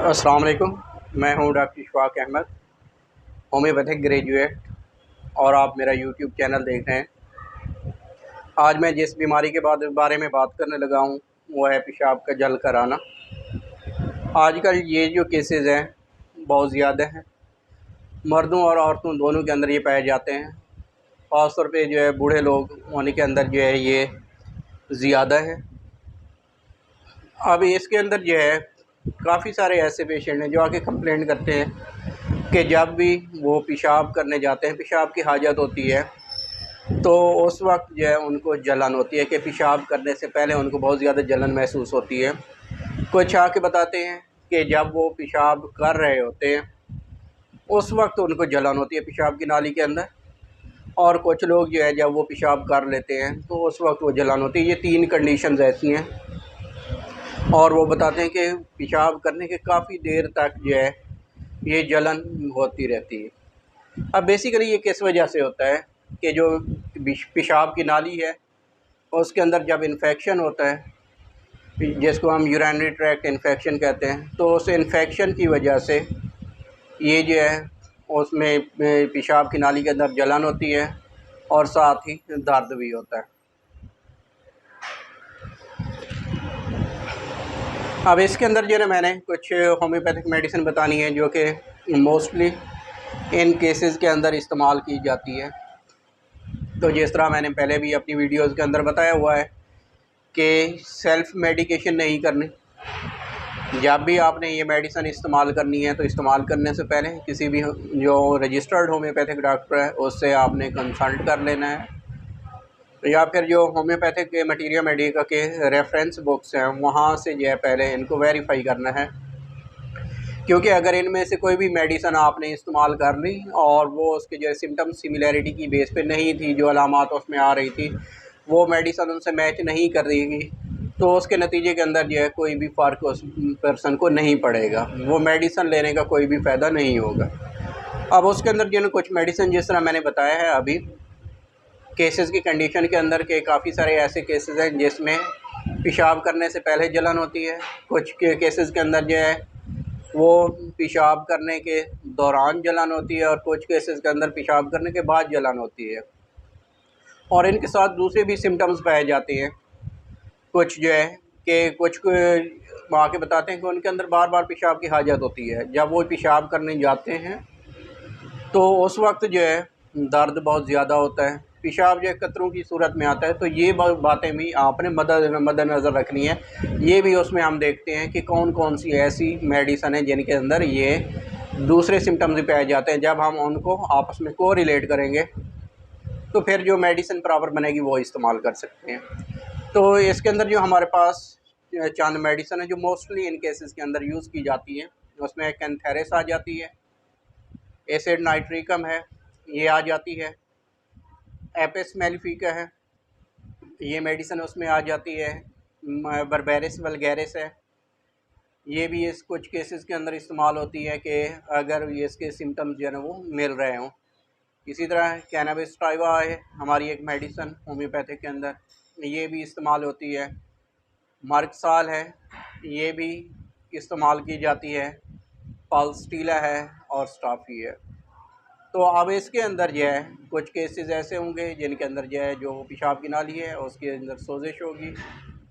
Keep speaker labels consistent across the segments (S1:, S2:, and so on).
S1: अस्सलाम वालेकुम। मैं हूं doctor Ishfaq Ahmad, homeopathic graduate, और आप मेरा यूट्यूब चैनल देख रहे हैं। आज मैं जिस बीमारी के बारे में बात करने लगा हूं वो है पेशाब का जल कर आना। आजकल ये जो केसेस हैं बहुत ज़्यादा हैं, मर्दों और औरतों दोनों के अंदर ये पाए जाते हैं। ख़ास तौर पे जो है बूढ़े लोग होने के अंदर जो है ये ज़्यादा है। अब इसके अंदर जो है काफ़ी सारे ऐसे पेशेंट हैं जो आके कंप्लेंट करते हैं कि जब भी वो पेशाब करने जाते हैं, पेशाब की हाजत होती है, तो उस वक्त जो है उनको जलन होती है कि पेशाब करने से पहले उनको बहुत ज़्यादा जलन महसूस होती है। कुछ आके बताते हैं कि जब वो पेशाब कर रहे होते हैं उस वक्त उनको जलन होती है पेशाब की नाली के अंदर, और कुछ लोग जो है जब वो पेशाब कर लेते हैं तो उस वक्त वो जलन होती है। ये 3 कंडीशंस ऐसी हैं, और वो बताते हैं कि पेशाब करने के काफ़ी देर तक जो है ये जलन होती रहती है। अब बेसिकली ये किस वजह से होता है कि जो पेशाब की नाली है उसके अंदर जब इन्फेक्शन होता है, जिसको हम यूरिनरी ट्रैक्ट इन्फेक्शन कहते हैं, तो उस इन्फेक्शन की वजह से ये जो है उसमें पेशाब की नाली के अंदर जलन होती है और साथ ही दर्द भी होता है। अब इसके अंदर जो है मैंने कुछ होम्योपैथिक मेडिसिन बतानी है जो कि मोस्टली इन केसेस के अंदर इस्तेमाल की जाती है। तो जिस तरह मैंने पहले भी अपनी वीडियोज़ के अंदर बताया हुआ है कि सेल्फ़ मेडिकेशन नहीं करनी। जब भी आपने ये मेडिसिन इस्तेमाल करनी है तो इस्तेमाल करने से पहले किसी भी जो रजिस्टर्ड होम्योपैथिक डॉक्टर है उससे आपने कंसल्ट कर लेना है, या फिर जो होम्योपैथिक के मटीरियल मेडिका के रेफरेंस बुक्स हैं वहाँ से जो है पहले इनको वेरीफाई करना है। क्योंकि अगर इनमें से कोई भी मेडिसिन आपने इस्तेमाल कर ली और वो उसके जो सिम्टम सिमिलैरिटी की बेस पे नहीं थी, जो अलामात उसमें आ रही थी वो मेडिसिन उनसे मैच नहीं कर रही थी, तो उसके नतीजे के अंदर जो है कोई भी फ़र्क उस पर्सन को नहीं पड़ेगा, वो मेडिसिन लेने का कोई भी फ़ायदा नहीं होगा। अब उसके अंदर जो है कुछ मेडिसिन जिस तरह मैंने बताया है अभी केसेस की कंडीशन के अंदर के काफ़ी सारे ऐसे केसेस हैं जिसमें पेशाब करने से पहले जलन होती है। कुछ केसेस के अंदर जो है वो पेशाब करने के दौरान जलन होती है, और कुछ केसेस के अंदर पेशाब करने के बाद जलन होती है, और इनके साथ दूसरे भी सिम्टम्स पाए जाते हैं। कुछ जो है कि कुछ आके बताते हैं कि उनके अंदर बार बार पेशाब की हाजत होती है। जब वो पेशाब करने जाते हैं तो उस वक्त जो है दर्द बहुत ज़्यादा होता है, पेशाब जो है कतरों की सूरत में आता है। तो ये बातें भी आपने मद्देनज़र रखनी है। ये भी उसमें हम देखते हैं कि कौन कौन सी ऐसी मेडिसिन है जिनके अंदर ये दूसरे सिम्टम्स भी पाए जाते हैं। जब हम उनको आपस में को रिलेट करेंगे तो फिर जो मेडिसिन प्रॉपर बनेगी वो इस्तेमाल कर सकते हैं। तो इसके अंदर जो हमारे पास चंद मेडिसिन है जो मोस्टली इन केसेस के अंदर यूज़ की जाती हैं, उसमें कैंथेरिस आ जाती है, एसिड नाइट्रिकम है, ये आ जाती है, एपिस मेलिफिका है, ये मेडिसिन उसमें आ जाती है, बर्बेरिस वल्गैरिस है, ये भी इस कुछ केसेस के अंदर इस्तेमाल होती है कि अगर ये इसके सिम्टम्स जो है ना वो मिल रहे हों। इसी तरह कैनाबिस टाइवा है हमारी एक मेडिसिन होम्योपैथिक के अंदर, ये भी इस्तेमाल होती है। मार्कसाल है, ये भी इस्तेमाल की जाती है। पाल्स्टीला है और स्टाफी है। तो अब इसके अंदर जो है कुछ केसेस ऐसे होंगे जिनके अंदर जो है जो पेशाब की नाली है उसके अंदर सोजिश होगी,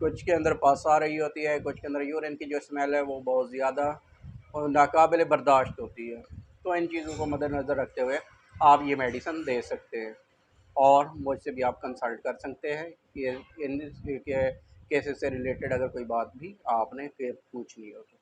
S1: कुछ के अंदर पस आ रही होती है, कुछ के अंदर यूरिन की जो स्मेल है वो बहुत ज़्यादा और नाकाबिल बर्दाश्त होती है। तो इन चीज़ों को मद्देनज़र रखते हुए आप ये मेडिसिन दे सकते हैं, और मुझसे भी आप कंसल्ट कर सकते हैं कि इन केसेस से रिलेटेड अगर कोई बात भी आपने फिर पूछनी हो तो।